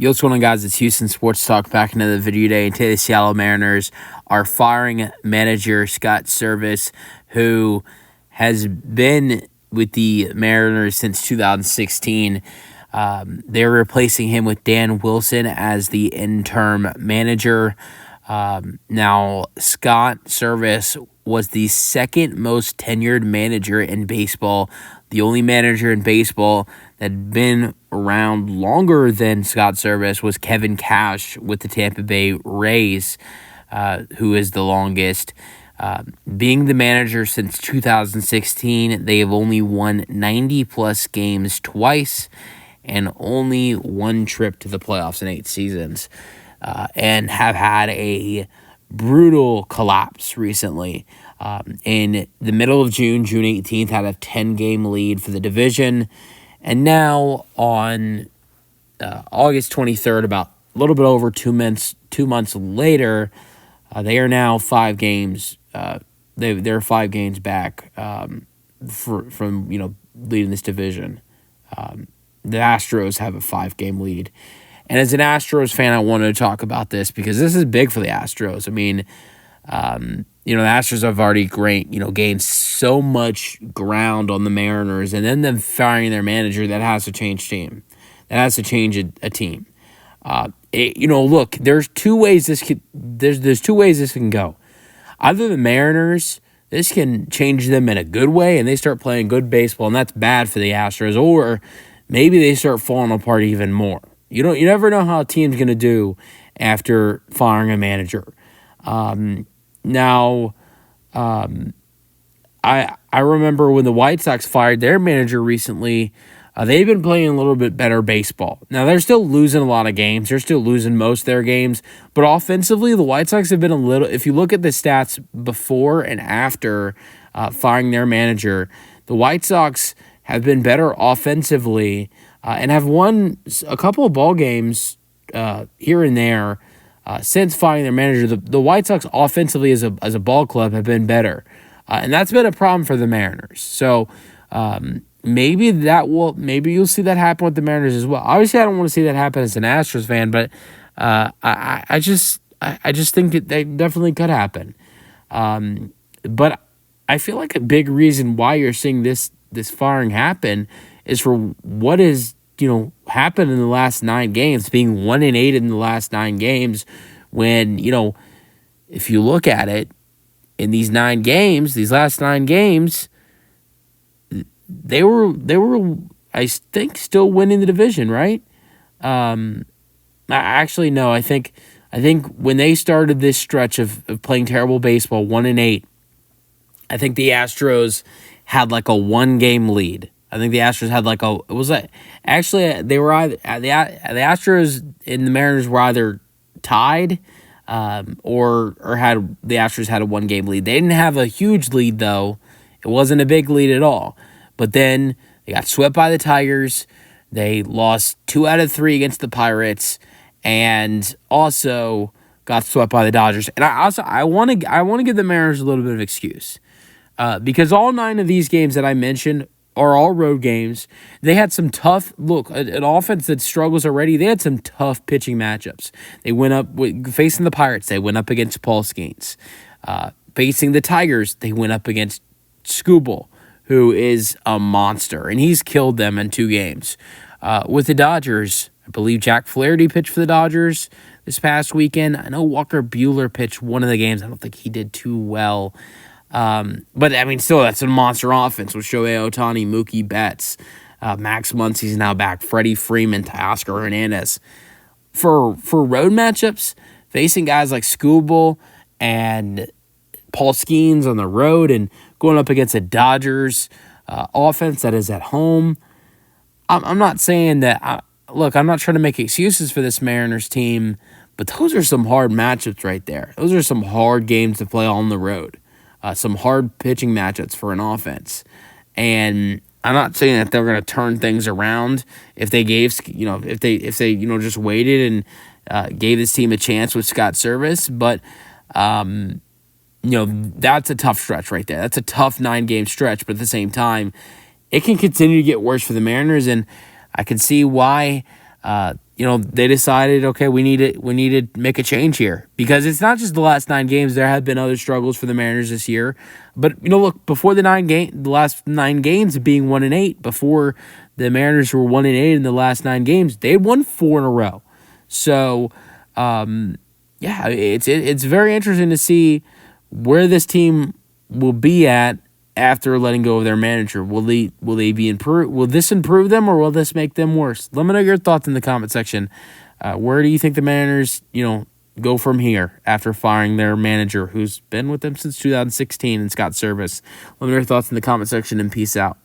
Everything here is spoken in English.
Yo, what's going on, guys? It's Houston Sports Talk back another video today. And today, the Seattle Mariners are firing manager Scott Servais, who has been with the Mariners since 2016. They're replacing him with Dan Wilson as the interim manager. Now, Scott Servais was the second most tenured manager in baseball, the only manager in baseball that had been around longer than Scott Servais was Kevin Cash with the Tampa Bay Rays, who is the longest. Being the manager since 2016, they have only won 90-plus games twice and only one trip to the playoffs in 8 seasons, and have had a brutal collapse recently. In the middle of June 18th, had a 10-game lead for the division. And now on August 23rd, about a little bit over 2 months later, they are now 5 games. They're 5 games back from leading this division. The Astros have a 5-game lead. And as an Astros fan, I wanted to talk about this because this is big for the Astros. I mean, the Astros have already gained so much ground on the Mariners, and then them firing their manager, that has to change team. That has to change a team. Look, there's two ways this can go. Either the Mariners, this can change them in a good way, and they start playing good baseball, and that's bad for the Astros, or maybe they start falling apart even more. You never know how a team's going to do after firing a manager. I remember when the White Sox fired their manager recently, they've been playing a little bit better baseball. Now, they're still losing a lot of games. They're still losing most of their games. But offensively, the White Sox have been if you look at the stats before and after firing their manager, the White Sox have been better offensively and have won a couple of ball games here and there since firing their manager. The White Sox offensively as a ball club have been better, and that's been a problem for the Mariners. So maybe you'll see that happen with the Mariners as well. Obviously, I don't want to see that happen as an Astros fan, but I just think that they definitely could happen. But I feel like a big reason why you're seeing this firing happen is for what is happened in the last 9 games, being 1-8 in the last 9 games. When if you look at it, in these last 9 games, they were I think still winning the division, right? Actually, no. I think when they started this stretch of playing terrible baseball, 1-8, I think the Astros had like a 1-game lead. I think the Astros had they were either the Astros and the Mariners were either tied or the Astros had a 1-game lead. They didn't have a huge lead, though. It wasn't a big lead at all. But then they got swept by the Tigers. They lost 2 out of 3 against the Pirates, and also got swept by the Dodgers. And I want to give the Mariners a little bit of excuse because all 9 of these games that I mentioned are all road games. They had some tough an offense that struggles already. They had some tough pitching matchups. They went up facing the Pirates. They went up against Paul Skeens. Facing the Tigers, they went up against Skubal, who is a monster, and he's killed them in 2 games. With the Dodgers, I believe Jack Flaherty pitched for the Dodgers this past weekend. I know Walker Buehler pitched one of the games. I don't think he did too well. But I mean, still, that's a monster offense with Shohei Ohtani, Mookie Betts, Max Muncy's now back, Freddie Freeman, Teoscar Hernandez. For road matchups, facing guys like Skubal and Paul Skeens on the road and going up against a Dodgers offense that is at home, I'm not saying that. I'm not trying to make excuses for this Mariners team, but those are some hard matchups right there. Those are some hard games to play on the road. Some hard pitching matchups for an offense. And I'm not saying that they're going to turn things around if they just waited and gave this team a chance with Scott Servais, but that's a tough stretch right there. That's a tough 9-game stretch, but at the same time, it can continue to get worse for the Mariners, and I can see why they decided, okay, we need to make a change here, because it's not just the last 9 games. There have been other struggles for the Mariners this year, but look, before the last 9 games being 1-8, before the Mariners were 1-8 in the last 9 games, they had won 4 in a row. So, yeah, it's very interesting to see where this team will be at after letting go of their manager. Will they be improved? Will this improve them, or will this make them worse? Let me know your thoughts in the comment section. Where do you think the Mariners, go from here after firing their manager, who's been with them since 2016, and Scott Servais? Let me know your thoughts in the comment section, and peace out.